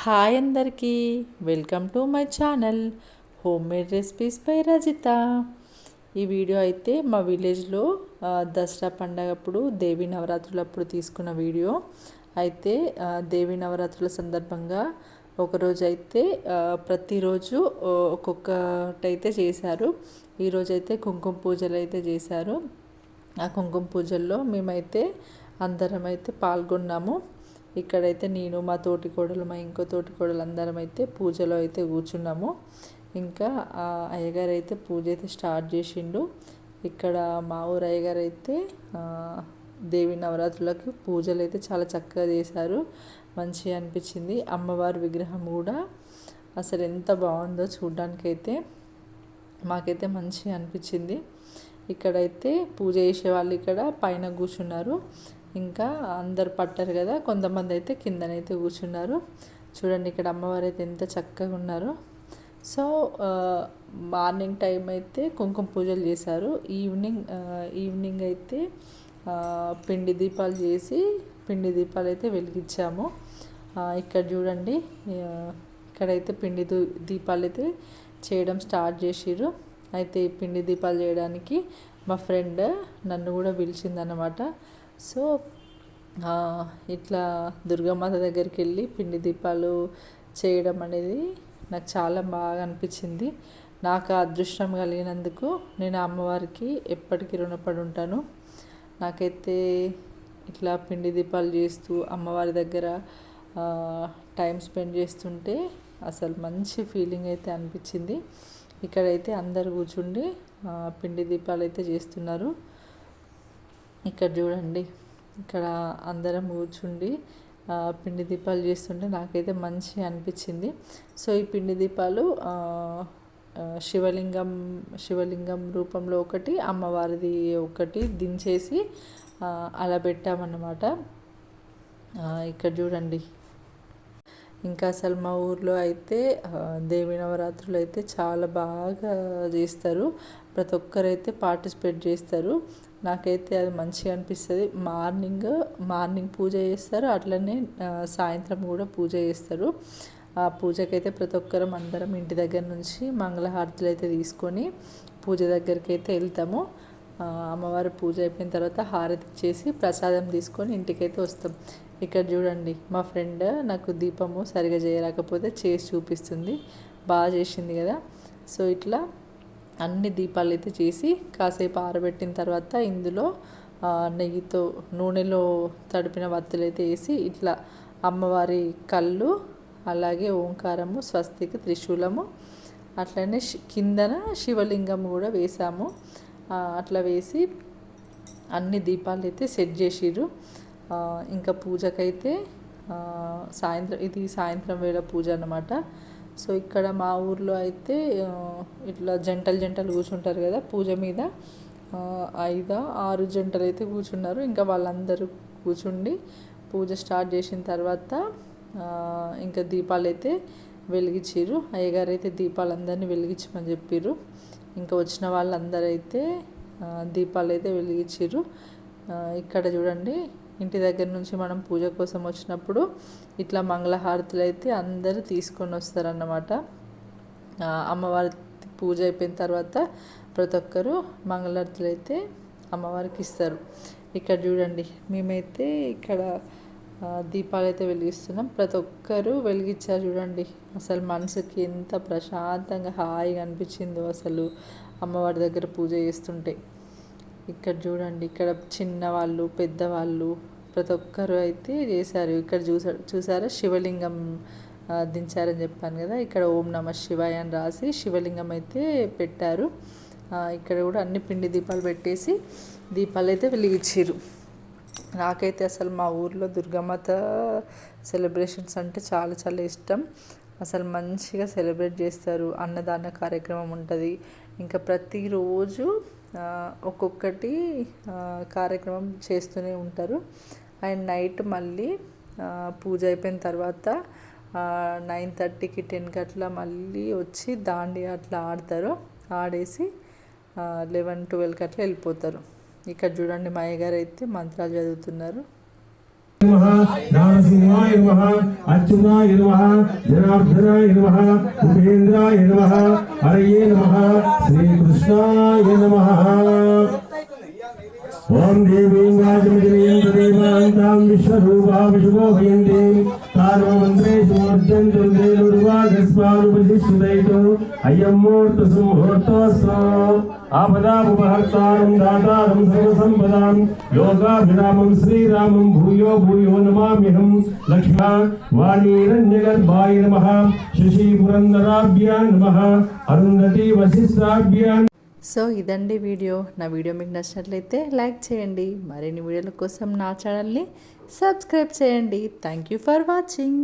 Hi అందరికీ, welcome to my channel home made recipes by Rajitha. ఈ video అయితే మా విలేజ్లో దసరా పండగప్పుడు దేవీ నవరాత్రులప్పుడు తీసుకున్న వీడియో. అయితే దేవీ సందర్భంగా ఒకరోజు అయితే ప్రతిరోజు ఒక్కొక్కటైతే చేశారు. ఈరోజైతే కుంకుమ పూజలు అయితే చేశారు. ఆ కుంకుమ పూజల్లో మేమైతే అందరం అయితే పాల్గొన్నాము. ఇక్కడైతే నేను, మా తోటి కోడలు, మా ఇంకో తోటి కోడలు అందరం అయితే పూజలో అయితే కూర్చున్నాము. ఇంకా అయ్యగారు అయితే పూజ అయితే స్టార్ట్ చేసిండు. ఇక్కడ మా ఊరు అయ్యగారు అయితే దేవి నవరాత్రులకు పూజలు అయితే చాలా చక్కగా చేశారు. మంచిగా అనిపించింది. అమ్మవారి విగ్రహం కూడా అసలు ఎంత బాగుందో చూడ్డానికైతే మాకైతే మంచిగా అనిపించింది. ఇక్కడైతే పూజ చేసే వాళ్ళు ఇక్కడ పైన కూర్చున్నారు. ఇంకా అందరు పట్టారు కదా, కొంతమంది అయితే కిందనైతే కూర్చున్నారు. చూడండి ఇక్కడ అమ్మవారు అయితే ఎంత చక్కగా ఉన్నారో. సో మార్నింగ్ టైం అయితే కుంకుమ పూజలు చేశారు. ఈవినింగ్ అయితే పిండి దీపాలు చేసి పిండి దీపాలు అయితే వెలిగించాము. ఇక్కడ చూడండి, ఇక్కడైతే పిండి దీపాలు అయితే చేయడం స్టార్ట్ చేసిర్రు. అయితే పిండి దీపాలు చేయడానికి మా ఫ్రెండ్ నన్ను కూడా పిలిచిందన్నమాట. సో ఇట్లా దుర్గామాత దగ్గరికి వెళ్ళి పిండి దీపాలు చేయడం అనేది నాకు చాలా బాగా అనిపించింది. నాకు అదృష్టం కలిగినందుకు నేను అమ్మవారికి ఎప్పటికీ రుణపడి ఉంటాను. నాకైతే ఇట్లా పిండి దీపాలు చేస్తూ అమ్మవారి దగ్గర టైం స్పెండ్ చేస్తుంటే అసలు మంచి ఫీలింగ్ అయితే అనిపించింది. ఇక్కడైతే అందరు కూర్చుండి పిండి దీపాలు అయితే చేస్తున్నారు. ఇక్కడ చూడండి, ఇక్కడ అందరం కూర్చుండి పిండి దీపాలు చేస్తుంటే నాకైతే మంచిగా అనిపించింది. సో ఈ పిండి దీపాలు శివలింగం రూపంలో ఒకటి, అమ్మవారిది ఒకటి దించేసి అలా పెట్టామన్నమాట. ఇక్కడ చూడండి, ఇంకా అసలు మా ఊర్లో అయితే దేవీ నవరాత్రులు అయితే చాలా బాగా చేస్తారు. ప్రతి ఒక్కరైతే పార్టిసిపేట్ చేస్తారు. నాకైతే అది మంచిగా అనిపిస్తుంది. మార్నింగ్ పూజ చేస్తారు, అట్లనే సాయంత్రం కూడా పూజ చేస్తారు. ఆ పూజకైతే ప్రతి ఒక్కరం అందరం ఇంటి దగ్గర నుంచి మంగళహారతులు అయితే తీసుకొని పూజ దగ్గరికి అయితే వెళ్తాము. అమ్మవారి పూజ అయిపోయిన తర్వాత హారతి ఇచ్చేసి ప్రసాదం తీసుకొని ఇంటికైతే వస్తాం. ఇక్కడ చూడండి, మా ఫ్రెండ్ నాకు దీపము సరిగా చేయలేకపోతే చేసి చూపిస్తుంది. బాగా చేసింది కదా. సో ఇట్లా అన్ని దీపాలు అయితే చేసి కాసేపు ఆరబెట్టిన తర్వాత ఇందులో నూనెలో తడిపిన వత్తులు అయితే వేసి ఇట్లా అమ్మవారి కళ్ళు, అలాగే ఓంకారము, స్వస్తికి, త్రిశూలము, అట్లనే కిందన శివలింగం కూడా వేసాము. అట్లా వేసి అన్ని దీపాలు అయితే సెట్ చేసిర్రు. ఇంకా పూజకైతే సాయంత్రం వేళ పూజ అన్నమాట. సో ఇక్కడ మా ఊర్లో అయితే ఇట్లా జంటలు కూర్చుంటారు కదా పూజ మీద. 5-6 జంటలు అయితే కూర్చున్నారు. ఇంకా వాళ్ళందరూ కూర్చుండి పూజ స్టార్ట్ చేసిన తర్వాత ఇంకా దీపాలు అయితే వెలిగించారు. అయ్యగారు అయితే దీపాలందరినీ వెలిగించమని చెప్పారు. ఇంకా వచ్చిన వాళ్ళందరూ అయితే దీపాలు అయితే వెలిగించారు. ఇక్కడ చూడండి, ఇంటి దగ్గర నుంచి మనం పూజ కోసం వచ్చినప్పుడు ఇట్లా మంగళహారతులు అయితే అందరూ తీసుకొని వస్తారన్నమాట. అమ్మవారి పూజ అయిపోయిన తర్వాత ప్రతి ఒక్కరు మంగళహారతులు అయితే అమ్మవారికి ఇస్తారు. ఇక్కడ చూడండి, మేమైతే ఇక్కడ దీపాలు అయితే వెలిగిస్తున్నాం. ప్రతి ఒక్కరూ వెలిగించారు. చూడండి, అసలు మనసుకి ఎంత ప్రశాంతంగా హాయిగా అనిపించిందో అసలు అమ్మవారి దగ్గర పూజ చేస్తుంటే. ఇక్కడ చూడండి, ఇక్కడ చిన్నవాళ్ళు, పెద్దవాళ్ళు ప్రతి ఒక్కరు అయితే చేశారు. ఇక్కడ చూసారా శివలింగం దించారని చెప్పాను కదా. ఇక్కడ ఓం నమః శివాయ అని రాసి శివలింగం అయితే పెట్టారు. ఇక్కడ కూడా అన్ని పిండి దీపాలు పెట్టేసి దీపాలు అయితే వెలిగించారు. నాకైతే అసలు మా ఊర్లో దుర్గామాత సెలబ్రేషన్స్ అంటే చాలా చాలా ఇష్టం. అసలు మంచిగా సెలబ్రేట్ చేస్తారు. అన్నదాన కార్యక్రమం ఉంటుంది. ఇంకా ప్రతిరోజు ఒక్కొక్కటి కార్యక్రమం చేస్తూనే ఉంటారు. అండ్ నైట్ మళ్ళీ పూజ అయిపోయిన తర్వాత 9:30కి 10కి అట్లా మళ్ళీ వచ్చి దాండియా అట్లా ఆడతారు. ఆడేసి 11-12కి అట్లా వెళ్ళిపోతారు. ఇక్కడ చూడండి, మా అయ్యగారు అయితే మంత్రాలు చదువుతున్నారు. नमः नारसिंहाय नमः अच्युताय नमः जनार्दनाय नमः उपेन्द्राय नमः हरये नमः श्रीकृष्णाय नमः ओम देवीं वाजमजनयन्तदेवान्तां विश्वरूपा विशुभो भयन्तीं तार्वमन्त्रेषु मूर्त्यन्तुर्देलुर्वागस्मानुपतिष्ठुतैतो अयं मुहूर्तसुमुहूर्तोऽस्तु आपदामुपहर्तारं दातारं सर्वसम्पदां योगाभिरामं श्रीरामं भूयो भूयो नमाम्यहं लक्ष्मा वाणीरण्यगर्भाय नमः शशिपुरन्दराभ्यां नमः अरुन्धती वसिष्ठाभ्यां। సో ఇదండి వీడియో. నా వీడియో మీకు నచ్చినట్లయితే లైక్ చేయండి. మరిన్ని వీడియోల కోసం నా ఛానల్ని సబ్స్క్రైబ్ చేయండి. Thank you for watching.